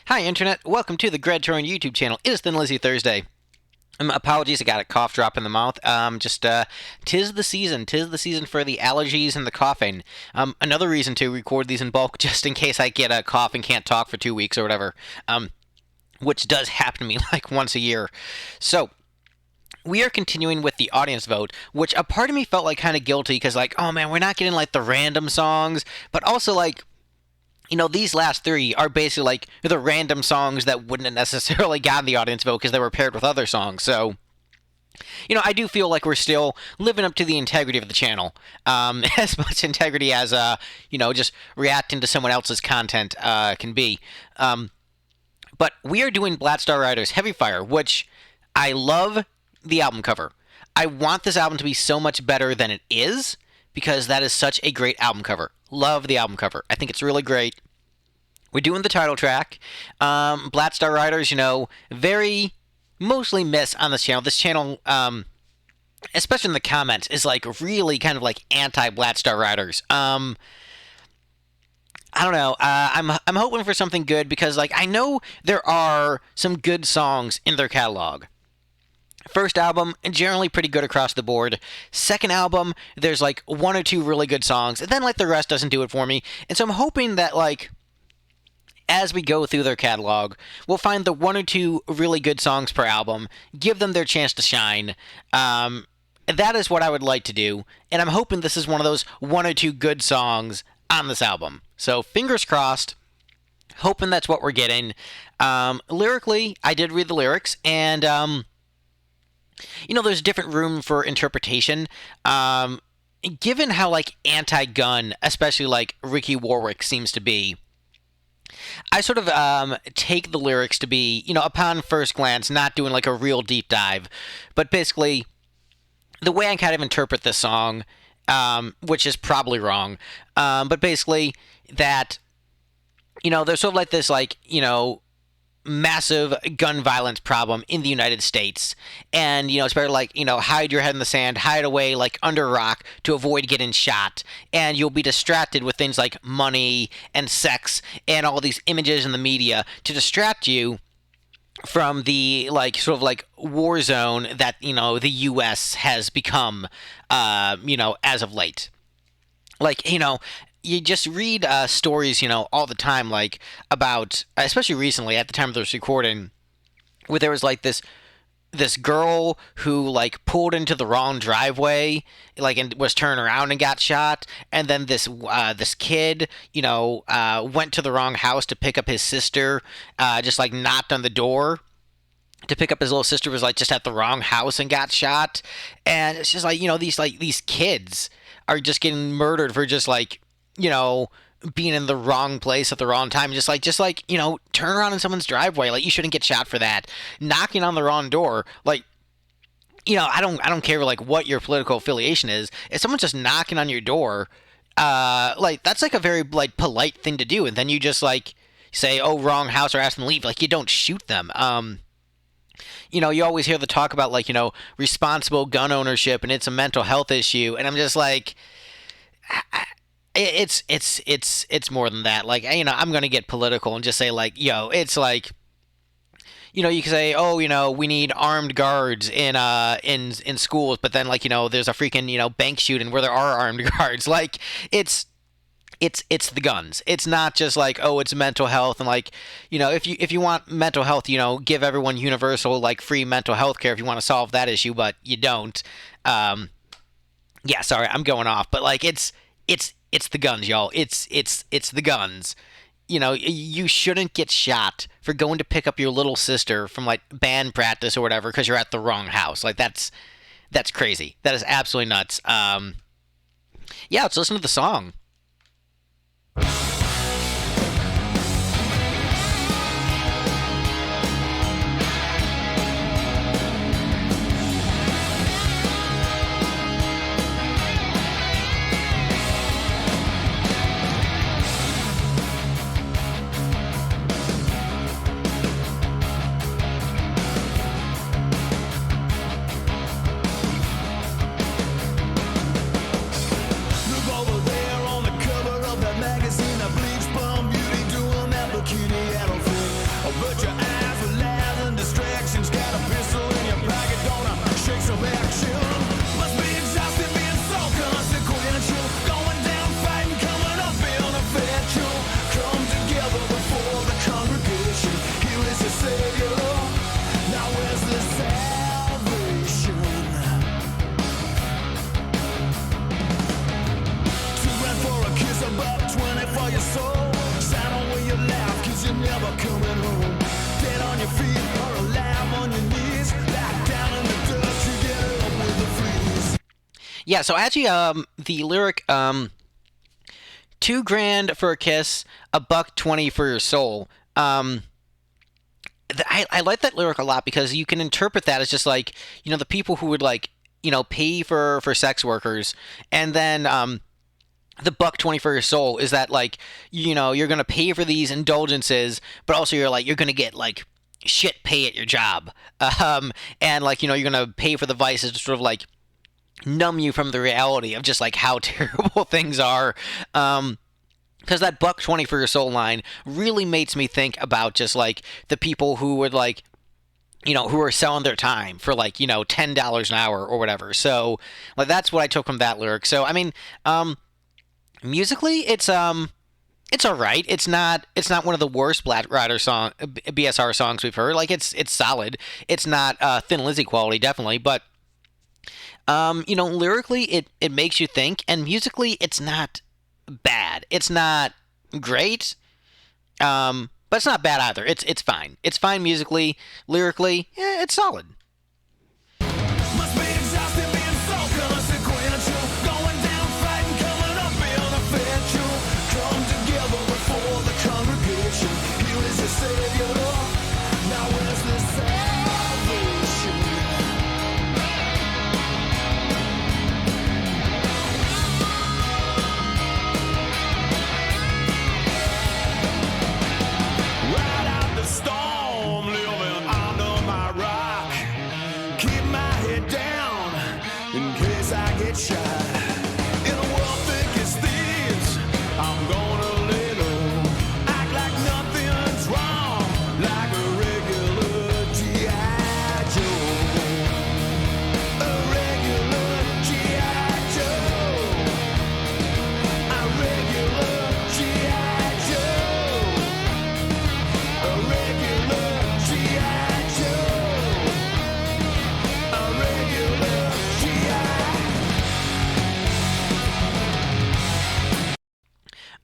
Hi, Internet. Welcome to the Troyan YouTube channel. It is then Lizzy Thursday. Apologies, I got a cough drop in the mouth. Tis the season. Tis the season for the allergies and the coughing. Another reason to record these in bulk, just in case I get a cough and can't talk for 2 weeks or whatever. Which does happen to me like once a year. So, we are continuing with the audience vote, which a part of me felt like kind of guilty because, like, oh man, we're not getting like the random songs, but also like, these last three are basically like the random songs that wouldn't have necessarily gotten the audience vote because they were paired with other songs. So, I do feel like we're still living up to the integrity of the channel. As much integrity as, just reacting to someone else's content can be. But we are doing Blackstar Riders Heavy Fire, which I love the album cover. I want this album to be so much better than it is because that is such a great album cover. Love the album cover. I think it's really great. We're doing the title track. Blackstar Riders, very mostly miss on this channel. This channel, especially in the comments, is like really kind of like anti-Blackstar Riders. I don't know. I'm hoping for something good because like I know there are some good songs in their catalog. First album, generally pretty good across the board. Second album, there's like one or two really good songs, and then like the rest doesn't do it for me. And so I'm hoping that like as we go through their catalog, we'll find the one or two really good songs per album, give them their chance to shine. That is what I would like to do, and I'm hoping this is one of those one or two good songs on this album. So fingers crossed, hoping that's what we're getting. Lyrically, I did read the lyrics, and there's different room for interpretation. Given how like anti-gun, especially like Ricky Warwick seems to be, I sort of take the lyrics to be, upon first glance, not doing like a real deep dive, but basically the way I kind of interpret this song, which is probably wrong, but basically that, there's sort of like this like, massive gun violence problem in the United States, and it's better like hide your head in the sand, hide away like under a rock to avoid getting shot, and you'll be distracted with things like money and sex and all these images in the media to distract you from the like sort of like war zone that the US has become as of late. Like you just read stories, all the time, like about, especially recently at the time of this recording, where there was like this girl who like pulled into the wrong driveway, like, and was turned around and got shot, and then this kid, went to the wrong house to pick up his sister, just like knocked on the door to pick up his little sister, was like just at the wrong house and got shot, and it's just like these kids are just getting murdered for just like being in the wrong place at the wrong time. Just like, turn around in someone's driveway. Like, you shouldn't get shot for that. Knocking on the wrong door. Like, I don't care like what your political affiliation is. If someone's just knocking on your door, like that's like a very like polite thing to do. And then you just like say, oh, wrong house, or ask them to leave. Like, you don't shoot them. You always hear the talk about like, responsible gun ownership and it's a mental health issue. And I'm just like, it's more than that. Like, I'm gonna get political and just say like, it's like, you can say, oh, we need armed guards in schools, but then like, there's a freaking bank shooting where there are armed guards. Like, it's the guns. It's not just like, oh, it's mental health, and like, if you want mental health, give everyone universal like free mental health care if you want to solve that issue, but you don't. Yeah, sorry, I'm going off, but like it's the guns, y'all. It's the guns. You shouldn't get shot for going to pick up your little sister from like band practice or whatever because you're at the wrong house. Like, that's crazy. That is absolutely nuts. Yeah, let's listen to the song. Look over there on the cover of that magazine. never coming home. Dead on your feet or alive on your knees. Lie down in the dust, you get up with the freeze. Yeah, so actually, the lyric, 2 grand for a kiss, a buck 20 for your soul. I like that lyric a lot because you can interpret that as just like, the people who would like, pay for sex workers, and then the buck 20 for your soul is that like, you're gonna pay for these indulgences, but also you're gonna get like shit pay at your job, and like, you're gonna pay for the vices to sort of like numb you from the reality of just like how terrible things are. Because that buck 20 for your soul line really makes me think about just like the people who would like, who are selling their time for like, $10 an hour or whatever. So like that's what I took from that lyric. So I mean, musically, it's all right. It's not one of the worst Black Rider BSR songs we've heard. Like it's solid. It's not Thin Lizzy quality, definitely, but lyrically it makes you think, and musically it's not bad. It's not great, but it's not bad either. It's fine. It's fine musically. Lyrically, yeah, it's solid. Must be exhausting being so consequential. Going down, fighting, coming up, being effectual. Come together before the congregation. Here is your savior. Now where's the salvation? Ride out the storm, living under my rock. Keep my head down in case I get shot. In a world thick as thieves, I'm gonna lay low. Act like nothing's wrong, like a regular G.I. Joe. A regular G.I. Joe. A regular G.I. Joe. A regular G.I. Joe. A regular G.I.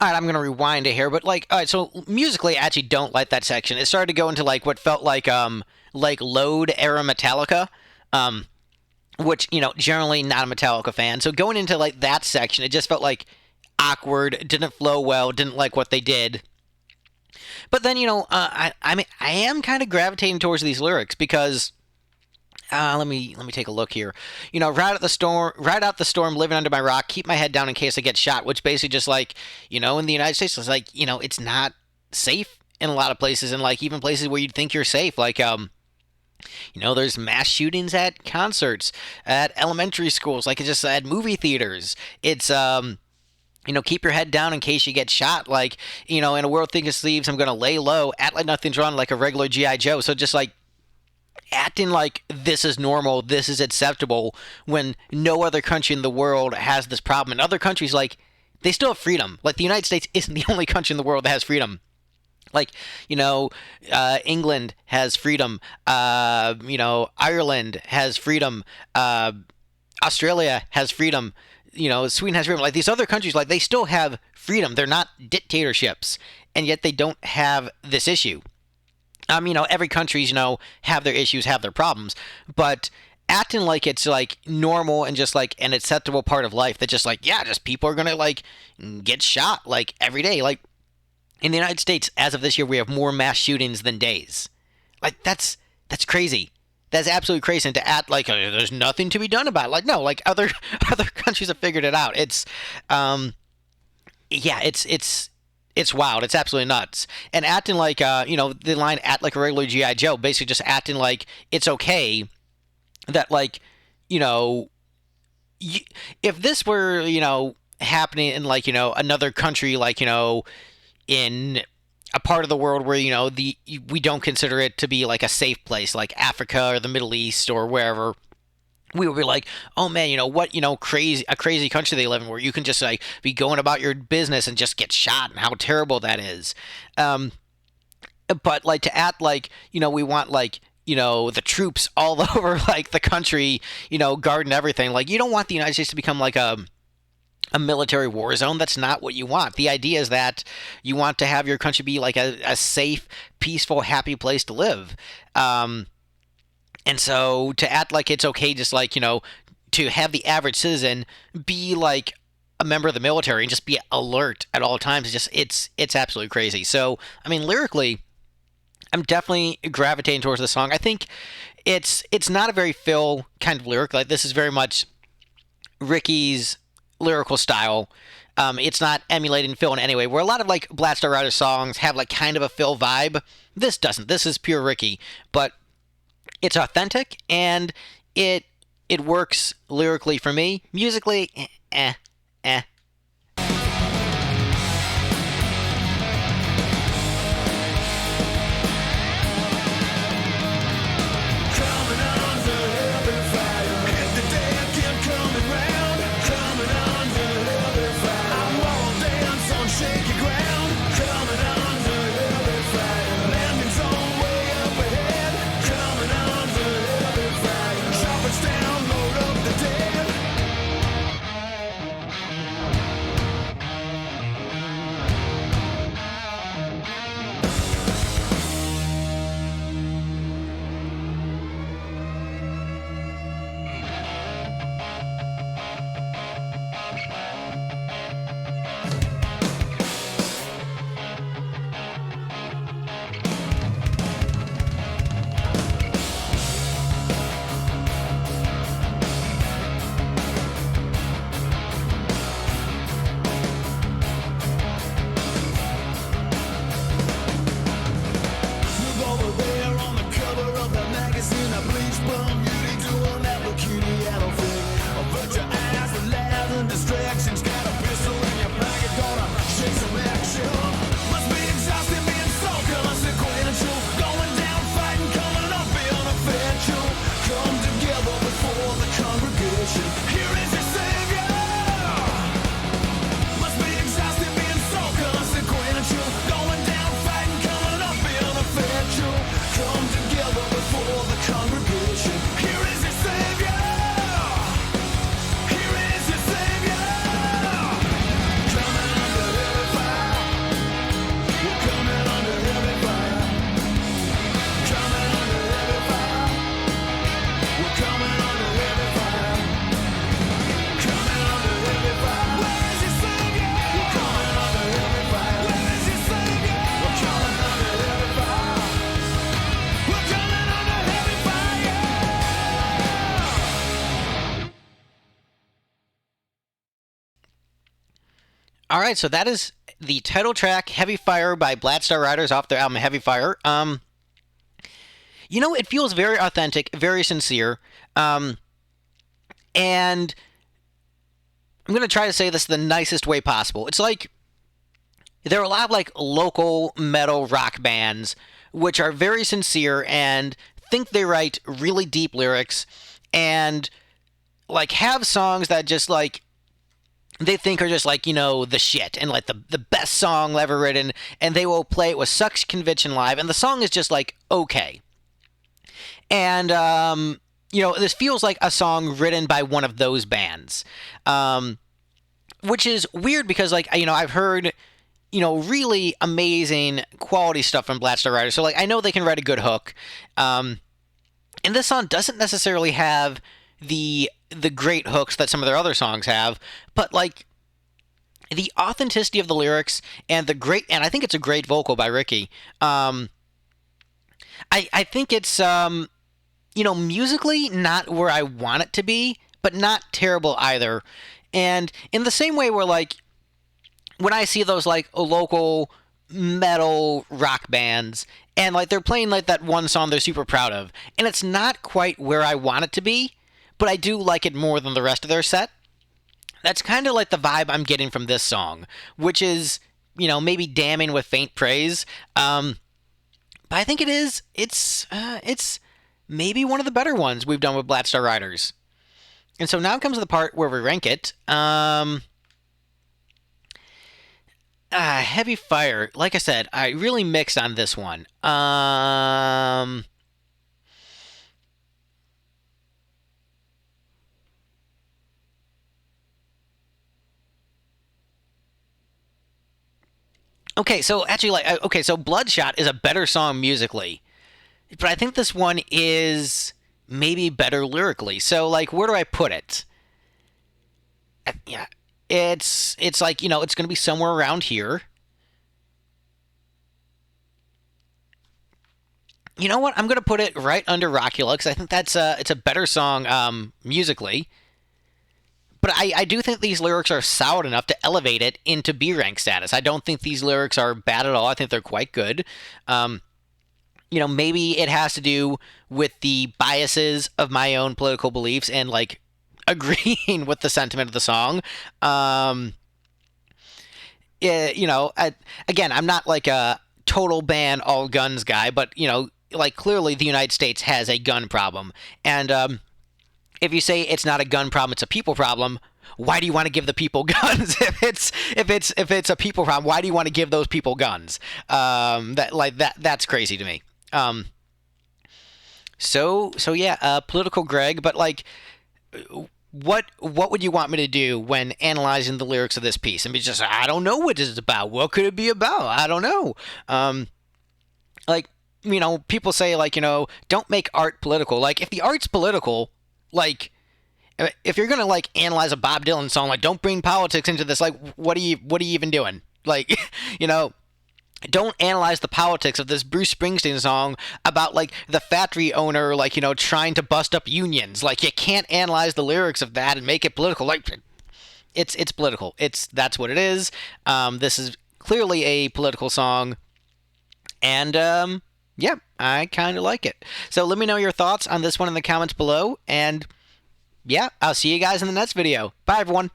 All right, I'm gonna rewind it here, but like, all right, so musically, I actually don't like that section. It started to go into like what felt like Load era Metallica, which generally not a Metallica fan. So going into like that section, it just felt like awkward. It didn't flow well. Didn't like what they did. But then I mean, I am kind of gravitating towards these lyrics because. Let me take a look here. Ride out the storm, living under my rock, keep my head down in case I get shot. Which basically just like, in the United States, it's like, it's not safe in a lot of places, and like even places where you'd think you're safe, like there's mass shootings at concerts, at elementary schools, like it's just at movie theaters. It's keep your head down in case you get shot. Like, in a world thick as thieves, I'm gonna lay low, act like nothing's wrong, like a regular GI Joe. So just like acting like this is normal, this is acceptable, when no other country in the world has this problem. And other countries, like, they still have freedom. Like, the United States isn't the only country in the world that has freedom. Like, England has freedom. Ireland has freedom. Australia has freedom. Sweden has freedom. Like, these other countries, like, they still have freedom. They're not dictatorships, and yet they don't have this issue. Every country's, have their issues, have their problems, but acting like it's like normal and just like an acceptable part of life that just like, yeah, just people are gonna like get shot like every day. Like in the United States, as of this year, we have more mass shootings than days. Like that's crazy. That's absolutely crazy. And to act like there's nothing to be done about it. Like no, like other countries have figured it out. It's yeah, it's wild. It's absolutely nuts. And acting like, the line "act like a regular GI Joe," basically just acting like it's okay that, like, if this were, happening in like, another country, like, in a part of the world where, we don't consider it to be like a safe place, like Africa or the Middle East or wherever. We would be like, oh man, what, crazy country they live in where you can just like be going about your business and just get shot, and how terrible that is. But like to act like, we want like, the troops all over like the country, guarding everything. Like you don't want the United States to become like a military war zone. That's not what you want. The idea is that you want to have your country be like a safe, peaceful, happy place to live. Um, and so to act like it's okay, just like, to have the average citizen be like a member of the military and just be alert at all times, it's absolutely crazy. So, I mean, lyrically, I'm definitely gravitating towards the song. I think it's not a very Phil kind of lyric. Like, this is very much Ricky's lyrical style. It's not emulating Phil in any way. Where a lot of like Black Star Rider songs have like kind of a Phil vibe, this doesn't. This is pure Ricky, but it's authentic and it it works lyrically for me. Musically, eh. Coming under heavy fire. Hit the day again, coming round. Coming under heavy fire. I won't dance on shaky ground. Coming under heavy fire. Landing zone way up ahead. Coming under heavy fire. Choppers down, load up the dead. Look over there on the cover of the magazine. A bleach bum beauty doing that bikini outfit. Avert your eyes with lies and distractions. Got a pistol in your pocket, gonna shake some action. Must be exhausting being so consequential. Going down fighting, coming up being a fatal. Come together before the congregation. Here is your savior. Must be exhausting being so consequential. Going down fighting, coming up being a fatal. Come together before the congregation. Here is your savior. Here is your savior. Coming under heavy fire. We're coming under heavy fire. Coming under heavy fire. We're coming under heavy fire. Coming under heavy fire. Where is your savior? We're coming under heavy fire. Where is your savior? We're coming under heavy fire. We're coming under heavy fire. All right, so that is the title track, "Heavy Fire" by Black Star Riders off their album Heavy Fire. It feels very authentic, very sincere, and I'm gonna try to say this the nicest way possible. It's like there are a lot of like local metal rock bands which are very sincere and think they write really deep lyrics and like have songs that just like they think are just like the shit and like the best song ever written, and they will play it with such conviction live, and the song is just like okay. And this feels like a song written by one of those bands, which is weird because like I've heard really amazing quality stuff from Black Star Riders, so like I know they can write a good hook. And this song doesn't necessarily have the great hooks that some of their other songs have, but like the authenticity of the lyrics and I think it's a great vocal by Ricky. I think it's musically not where I want it to be, but not terrible either. And in the same way where like when I see those like local metal rock bands and like they're playing like that one song they're super proud of, and it's not quite where I want it to be, but I do like it more than the rest of their set. That's kind of like the vibe I'm getting from this song, which is maybe damning with faint praise. But I think it's maybe one of the better ones we've done with Black Star Riders. And so now comes the part where we rank it. Heavy Fire. Like I said, I really mixed on this one. Okay, so actually, okay, so Bloodshot is a better song musically, but I think this one is maybe better lyrically. So, like, where do I put it? Yeah, it's like, it's going to be somewhere around here. You know what? I'm going to put it right under Rockula because I think it's a better song musically. But I do think these lyrics are solid enough to elevate it into B rank status. I don't think these lyrics are bad at all. I think they're quite good. Maybe it has to do with the biases of my own political beliefs and like agreeing with the sentiment of the song. Yeah, again, I'm not like a total ban all guns guy, but like clearly the United States has a gun problem, and if you say it's not a gun problem, it's a people problem. Why do you want to give the people guns? If it's a people problem, why do you want to give those people guns? That's crazy to me. So yeah, political Greg, but like, what would you want me to do when analyzing the lyrics of this piece? I mean, just I don't know what this is about. What could it be about? I don't know. Like people say like don't make art political. Like if the art's political, like if you're gonna like analyze a Bob Dylan song, like don't bring politics into this. Like what are you even doing? Like you know don't analyze the politics of this Bruce Springsteen song about like the factory owner like trying to bust up unions. Like you can't analyze the lyrics of that and make it political. Like it's political. That's what it is. This is clearly a political song, and yeah, I kind of like it. So let me know your thoughts on this one in the comments below, and yeah, I'll see you guys in the next video. Bye everyone.